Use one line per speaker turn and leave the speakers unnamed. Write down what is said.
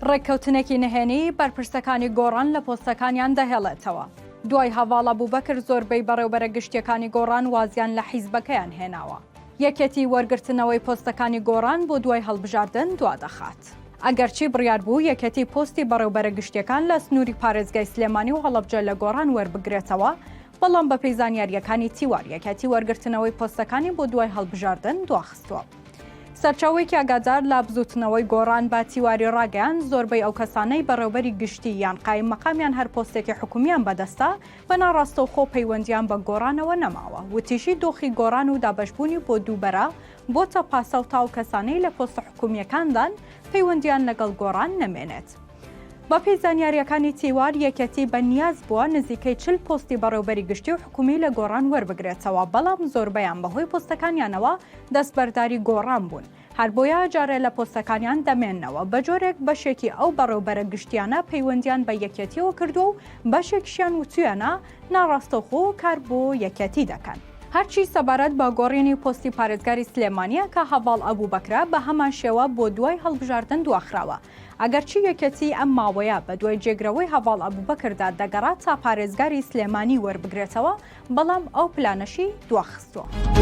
ڕێککەوتنێکی نهێنی بەرپرسەکانی گۆڕان لە پۆستەکانیان دەهێڵێتەوە. دوای هەواڵە بووبەکر زۆربەی بەڕێوبەرە گشتییەکانی گۆڕان وازیان لە حیزبەکەیان هێناوە. یەکێتی وەرگرتنەوەی پۆستەکانی گۆڕان بۆ دوای هەڵبژاردن دوادەخات. ئەگەرچی بڕیار بوو یەکێتی پۆستی بەڕێوبەرە گشتیەکان لە سنووری پارێزگای سلێمانی و هەڵەبجە لە گۆڕان وەربگرێتەوە، بەڵام بە پێی زانیاریەکانی تیوار یەکێتی وەرگرتنەوەی پۆستەکانی بۆ دوای هەڵبژاردن دواخستووە. سەرچاوێکی ئاگادار لە بزوتنەوەی گۆڕان بە تیواری ڕاگەیان زۆربەی ئەو کەسانەی بەڕێوبەری گشتی یان قایم مەقامیان هەر پۆستێکی حکومیان بەدەستە بە ناڕاستەوخۆ پەیوەندیان بە گۆڕانەوە نەماوە. وتیشی دۆخی گۆڕان و دابەشبوونی بۆ دووبەرە بۆتە پاسە و تاو کەسانەی لە پۆستە حکومیەکاندان پەیوەندیان لەگەڵ گۆڕان نەمێنێت. بە پێی زانیاریەکانی تیوار یەکێتی بە نیاز بووە نزیکەی 40 پۆستی بەڕێوبەری گشتی و حکومی لە گۆڕان وەربگرێتەوە، بەڵام زۆربەیان بەهۆی پۆستەکانیانەوە دەستبەرداری گۆڕان بوون. هەر بۆیە جارێ لە پۆستەکانیان دەمێننەوە. بە جۆرێک بەشێکی ئەو بەڕێوبەرە گشتیانە پەیوەندیان بە یەکێتیەوە کردو و بەشێکشیان وتویانە ناڕاستەوخۆ کار بۆ یەکێتی دەکەن. هەرچی سەبارەت بە گۆڕینی پۆستی پارێزگاری سلێمانیە کە هەواڵ ئەبووبەکرە بە هەمان شێوە بۆ دوای هەڵبژاردن دواخراوە. ئەگەرچی یەکێتی ئەم ماوەیە بە دوای جێگرەوەی هەواڵ ئەبووبەکردا دەگەڕات تا پارێزگاری سلێمانی وەربگرێتەوە، بەڵام ئەو پلانەشی دواخستووە.